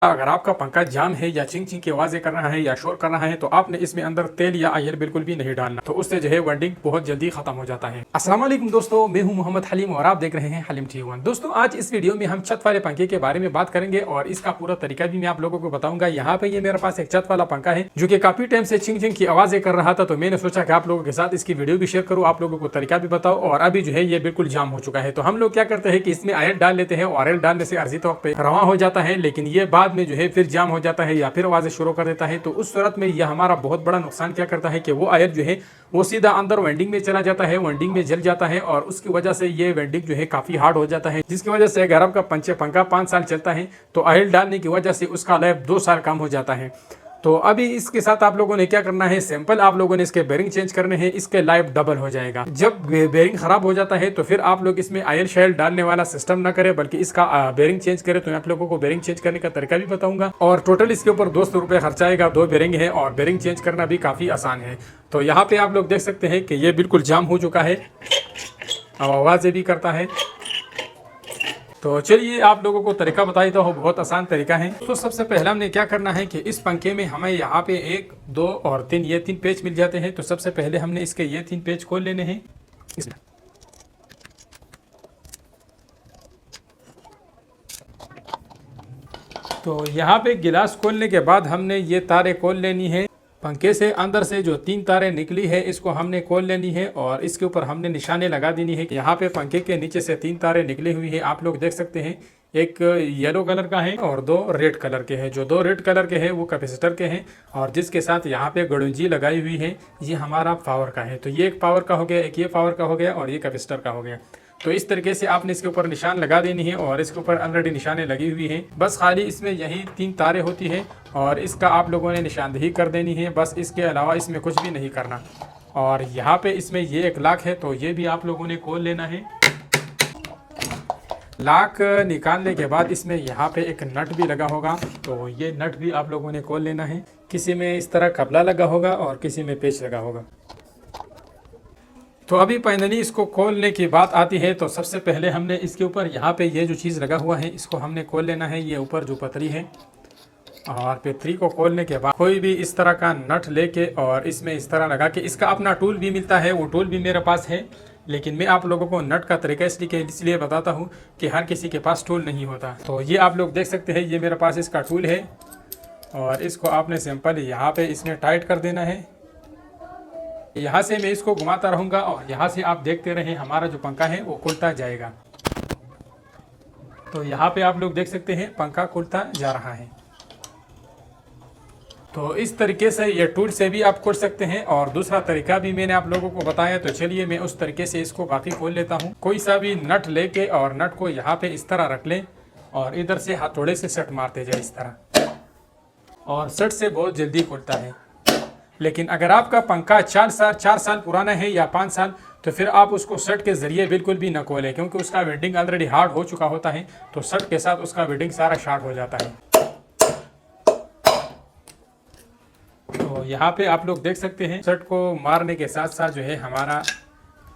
अगर आपका पंखा जाम है या चिंग चिंग की आवाज़ें कर रहा है या शोर कर रहा है तो आपने इसमें अंदर तेल या ऑयल बिल्कुल भी नहीं डालना, तो उससे जो है वेल्डिंग बहुत जल्दी खत्म हो जाता है। अस्सलाम वालेकुम दोस्तों, मैं हूं मोहम्मद हलीम और आप देख रहे हैं हलीम टी1। दोस्तों आज इस वीडियो में हम छत वाले पंखे के बारे में बात करेंगे और इसका पूरा तरीका भी मैं आप लोगों को बताऊंगा। यहाँ पे ये मेरे पास एक छत वाला पंखा है जो कि काफी टाइम से चिंग चिंग की आवाज़ें कर रहा था, तो मैंने सोचा कि आप लोगों के साथ इसकी वीडियो भी शेयर करूँ, आप लोगों को तरीका भी बताओ। और अभी जो है ये बिल्कुल जाम हो चुका है, तो हम लोग क्या करते हैं कि इसमें ऑयल डाल लेते हैं और ऑयल डालने से अर्जी तौर पर रवां हो जाता है, लेकिन ये बाद में जो है फिर जाम हो जाता है या फिर आवाज़ें शुरू कर देता है। तो उस सूरत में यह हमारा बहुत बड़ा नुकसान क्या करता है कि वो ऑयल जो है वो सीधा अंदर वेल्डिंग में चला जाता है, वेल्डिंग में जल जाता है और उसकी वजह से ये वेल्डिंग जो है काफ़ी हार्ड हो जाता है, जिसकी वजह से अगर आपका पंखा 5 साल चलता है तो ऑयल डालने की वजह से उसका लाइफ 2 साल कम हो जाता है। तो अभी इसके साथ आप लोगों ने क्या करना है, सिंपल आप लोगों ने इसके बेरिंग चेंज करने हैं, इसके लाइफ डबल हो जाएगा। जब बेरिंग खराब हो जाता है तो फिर आप लोग इसमें ऑयल शेल डालने वाला सिस्टम ना करें, बल्कि इसका बेरिंग चेंज करें। तो मैं आप लोगों को बेरिंग चेंज करने का तरीका भी बताऊंगा और टोटल इसके ऊपर 200 रुपये खर्चा आएगा। 2 बेरिंग है और बेरिंग चेंज करना भी काफ़ी आसान है। तो यहाँ पे आप लोग देख सकते हैं कि ये बिल्कुल जाम हो चुका है, आवाज़ें भी करता है। तो चलिए आप लोगों को तरीका बताई तो बहुत आसान तरीका है। तो सबसे पहले हमने क्या करना है कि इस पंखे में हमें यहाँ पे 1, 2 और 3 ये 3 पेच मिल जाते हैं। तो सबसे पहले हमने इसके ये 3 पेच खोल लेने हैं। तो यहाँ पे गिलास खोलने के बाद हमने ये तारें खोल लेनी है। पंखे से अंदर से जो 3 तारें निकली है इसको हमने खोल लेनी है और इसके ऊपर हमने निशाने लगा देनी है। यहाँ पे पंखे के नीचे से 3 तारें निकली हुई है, आप लोग देख सकते हैं। एक येलो कलर का है और 2 रेड कलर के हैं। जो 2 रेड कलर के हैं वो कैपेसिटर के हैं और जिसके साथ यहाँ पे गड़ुंजी लगाई हुई है ये हमारा पावर का है। तो ये एक पावर का हो गया, एक ये पावर का हो गया और ये कैपेसिटर का हो गया। तो इस तरीके से आपने इसके ऊपर निशान लगा देनी है और इसके ऊपर ऑलरेडी निशाने लगी हुई है। बस खाली इसमें यही 3 तारें होती है और इसका आप लोगों ने निशानदेही कर देनी है, बस इसके अलावा इसमें कुछ भी नहीं करना। और यहाँ पे इसमें ये एक लाक है तो ये भी आप लोगों ने खोल लेना है। लाक निकालने के बाद इसमें यहाँ पे एक नट भी लगा होगा, तो ये नट भी आप लोगों ने खोल लेना है। किसी में इस तरह कपड़ा लगा होगा और किसी में पेच लगा होगा। तो अभी फाइनली इसको खोलने की बात आती है, तो सबसे पहले हमने इसके ऊपर यहाँ पे ये जो चीज़ लगा हुआ है इसको हमने खोल लेना है। ये ऊपर जो पतरी है और पतरी को खोलने के बाद कोई भी इस तरह का नट लेके और इसमें इस तरह लगा के, इसका अपना टूल भी मिलता है, वो टूल भी मेरे पास है, लेकिन मैं आप लोगों को नट का तरीका इसलिए बताता हूँ कि हर किसी के पास टूल नहीं होता। तो ये आप लोग देख सकते हैं, ये मेरे पास इसका टूल है और इसको आपने सिंपल यहाँ पे इसमें टाइट कर देना है। यहाँ से मैं इसको घुमाता रहूँगा और यहाँ से आप देखते रहें हमारा जो पंखा है वो खुलता जाएगा। तो यहाँ पे आप लोग देख सकते हैं पंखा खुलता जा रहा है। तो इस तरीके से ये टूल से भी आप खोल सकते हैं और दूसरा तरीका भी मैंने आप लोगों को बताया। तो चलिए मैं उस तरीके से इसको बाकी खोल लेता हूँ। कोई सा भी नट लेके और नट को यहाँ पे इस तरह रख लें और इधर से हथौड़े से सट मारते जाए इस तरह, और सट से बहुत जल्दी खुलता है। लेकिन अगर आपका पंखा 4 साल पुराना है या 5 साल, तो फिर आप उसको सट के ज़रिए बिल्कुल भी न खोलें, क्योंकि उसका वेल्डिंग ऑलरेडी हार्ड हो चुका होता है। तो सट के साथ उसका वेल्डिंग सारा शॉर्ट हो जाता है। तो यहाँ पे आप लोग देख सकते हैं सट को मारने के साथ साथ जो है हमारा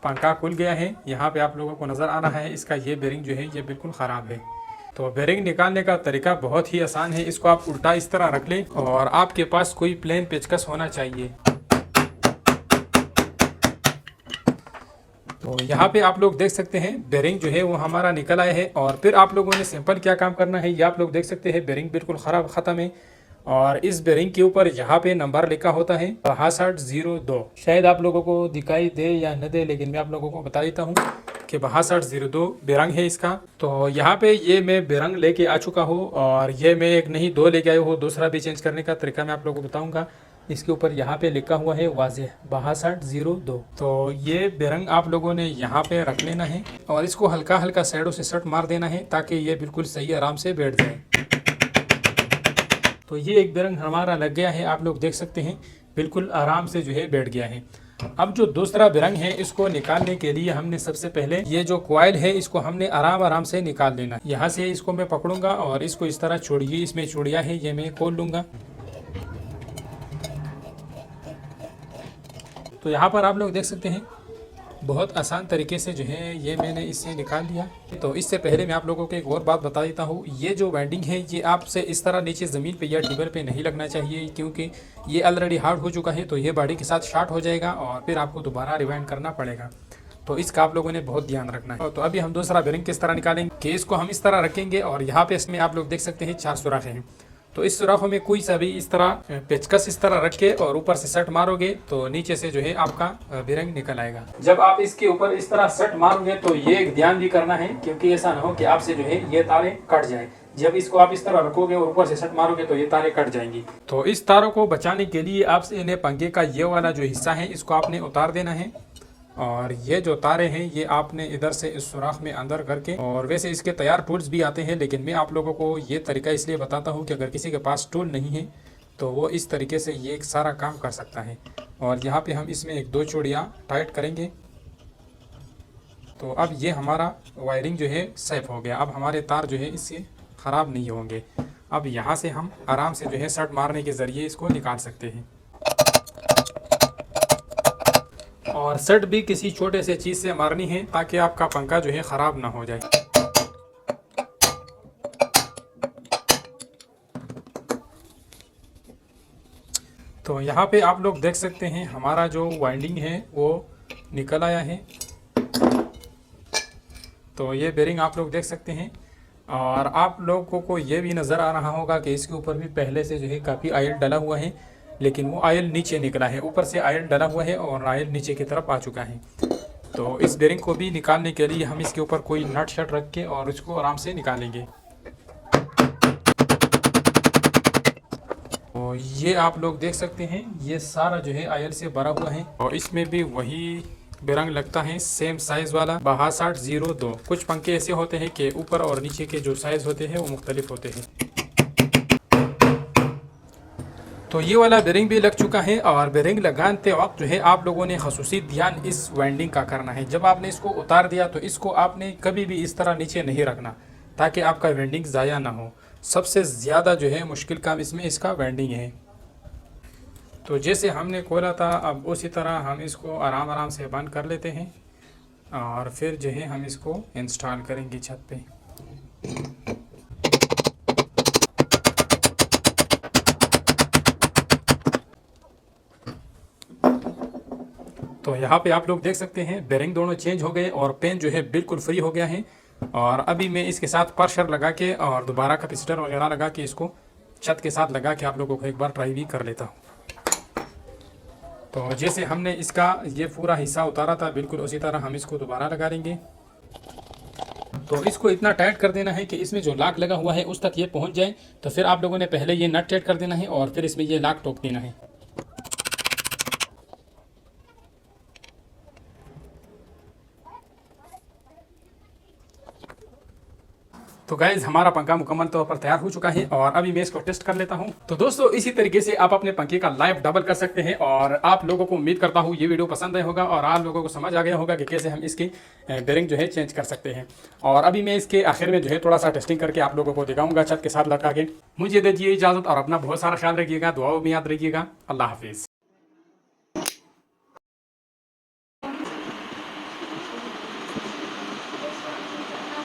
पंखा खुल गया है। यहाँ पे आप लोगों को नज़र आ रहा है इसका ये बेरिंग जो है ये बिल्कुल ख़राब है। तो बेरिंग निकालने का तरीका बहुत ही आसान है। इसको आप उल्टा इस तरह रख लें और आपके पास कोई प्लेन पेचकस होना चाहिए। तो यहाँ पे आप लोग देख सकते हैं बेरिंग जो है वो हमारा निकल आया है। और फिर आप लोगों ने सिंपल क्या काम करना है, ये आप लोग देख सकते हैं बेरिंग बिल्कुल ख़त्म है और इस बेरिंग के ऊपर यहाँ पे नंबर लिखा होता है 6202। शायद आप लोगों को दिखाई दे या न दे, लेकिन मैं आप लोगों को बता देता हूँ कि 6202 बेरंग है इसका। तो यहाँ पे ये मैं बेरंग लेके आ चुका हूँ और ये मैं एक नहीं 2 लेके आया हूँ। दूसरा भी चेंज करने का तरीका मैं आप लोगों को बताऊँगा। इसके ऊपर यहाँ पे लिखा हुआ है वाज़ेह 6202। तो ये बेरंग आप लोगों ने यहाँ पे रख लेना है और इसको हल्का हल्का साइडों से सट मार देना है ताकि ये बिल्कुल सही आराम से बैठ जाए। तो ये एक बेरंग हमारा लग गया है, आप लोग देख सकते हैं बिल्कुल आराम से जो है बैठ गया है। अब जो दूसरा बेरंग है इसको निकालने के लिए हमने सबसे पहले ये जो कॉइल है इसको हमने आराम से निकाल लेना। यहाँ से इसको मैं पकड़ूंगा और इसको इस तरह छोड़िए, इसमें चूड़ियाँ है ये मैं खोल लूँगा। तो यहाँ पर आप लोग देख सकते हैं बहुत आसान तरीके से जो है ये मैंने इससे निकाल लिया। तो इससे पहले मैं आप लोगों को एक और बात बता देता हूँ, ये जो वाइंडिंग है ये आपसे इस तरह नीचे ज़मीन पे या टेबल पे नहीं लगना चाहिए, क्योंकि ये ऑलरेडी हार्ड हो चुका है तो ये बॉडी के साथ शॉर्ट हो जाएगा और फिर आपको दोबारा रिवाइंड करना पड़ेगा। तो इसका आप लोगों ने बहुत ध्यान रखना है। तो अभी हम दूसरा बेरिंग किस तरह निकालेंगे कि इसको हम इस तरह रखेंगे और यहाँ पे इसमें आप लोग देख सकते हैं 4 सुराख हैं। तो इस सुराखों में कोई सा भी इस तरह पेचकस इस तरह रख के और ऊपर से सट मारोगे तो नीचे से जो है आपका बेरिंग निकल आएगा। जब आप इसके ऊपर इस तरह सट मारोगे तो ये एक ध्यान भी करना है, क्योंकि ऐसा ना हो कि आपसे जो है ये तारे कट जाए। जब इसको आप इस तरह रखोगे और ऊपर से सट मारोगे तो ये तारे कट जाएंगी। तो इस तारों को बचाने के लिए आपसे इन्हें पंखे का ये वाला जो हिस्सा है इसको आपने उतार देना है, और ये जो तारे हैं ये आपने इधर से इस सुराख में अंदर करके, और वैसे इसके तैयार टूल्स भी आते हैं, लेकिन मैं आप लोगों को ये तरीका इसलिए बताता हूँ कि अगर किसी के पास टूल नहीं है तो वो इस तरीके से ये एक सारा काम कर सकता है। और यहाँ पे हम इसमें 1-2 चूड़ियाँ टाइट करेंगे। तो अब ये हमारा वायरिंग जो है सेफ हो गया। अब हमारे तार जो है इससे ख़राब नहीं होंगे। अब यहाँ से हम आराम से जो है सट मारने के ज़रिए इसको निकाल सकते हैं। और सट भी किसी छोटे से चीज़ से मारनी है ताकि आपका पंखा जो है ख़राब ना हो जाए। तो यहाँ पे आप लोग देख सकते हैं हमारा जो वाइंडिंग है वो निकल आया है। तो ये बेरिंग आप लोग देख सकते हैं, और आप लोगों को ये भी नज़र आ रहा होगा कि इसके ऊपर भी पहले से जो है काफ़ी ऑयल डला हुआ है, लेकिन वो ऑयल नीचे निकला है। ऊपर से ऑयल डला हुआ है और ऑयल नीचे की तरफ आ चुका है। तो इस बेरिंग को भी निकालने के लिए हम इसके ऊपर कोई नट शट रख के और उसको आराम से निकालेंगे। तो ये आप लोग देख सकते हैं ये सारा जो है ऑयल से भरा हुआ है, और इसमें भी वही बेरंग लगता है सेम साइज़ वाला 6202। कुछ पंखे ऐसे होते हैं कि ऊपर और नीचे के जो साइज़ होते हैं वो मुख्तलिफ होते हैं। तो ये वाला बेरिंग भी लग चुका है, और बेरिंग लगाते वक्त जो है आप लोगों ने ख़ुसूसी ध्यान इस वाइंडिंग का करना है। जब आपने इसको उतार दिया तो इसको आपने कभी भी इस तरह नीचे नहीं रखना ताकि आपका वाइंडिंग ज़ाया ना हो। सबसे ज़्यादा जो है मुश्किल काम इसमें इसका वाइंडिंग है। तो जैसे हमने खोला था अब उसी तरह हम इसको आराम आराम से बंद कर लेते हैं, और फिर जो है हम इसको इंस्टॉल करेंगे छत पे। तो यहाँ पे आप लोग देख सकते हैं बेरिंग दोनों चेंज हो गए और पेन जो है बिल्कुल फ्री हो गया है। और अभी मैं इसके साथ प्रेशर लगा के और दोबारा कैपेसिटर वगैरह लगा के इसको छत के साथ लगा के आप लोगों को एक बार ट्राई भी कर लेता हूँ। तो जैसे हमने इसका ये पूरा हिस्सा उतारा था बिल्कुल उसी तरह हम इसको दोबारा लगा लेंगे। तो इसको इतना टाइट कर देना है कि इसमें जो लॉक लगा हुआ है उस तक ये पहुँच जाए। तो फिर आप लोगों ने पहले ये नट टाइट कर देना है और फिर इसमें ये लॉक ठोक देना है। तो गाइज हमारा पंखा मुकम्मल तौर पर तैयार हो चुका है, और अभी मैं इसको टेस्ट कर लेता हूं। तो दोस्तों इसी तरीके से आप अपने पंखे का लाइफ डबल कर सकते हैं, और आप लोगों को उम्मीद करता हूं ये वीडियो पसंद आया होगा और आप लोगों को समझ आ गया होगा कि कैसे हम इसकी बेरिंग जो है चेंज कर सकते हैं। और अभी मैं इसके आखिर में जो है थोड़ा सा टेस्टिंग करके आप लोगों को दिखाऊंगा छत के साथ लटका के। मुझे दीजिए इजाज़त और अपना बहुत सारा ख्याल रखिएगा, दुआओं में याद रखिएगा। अल्लाह हाफिज़।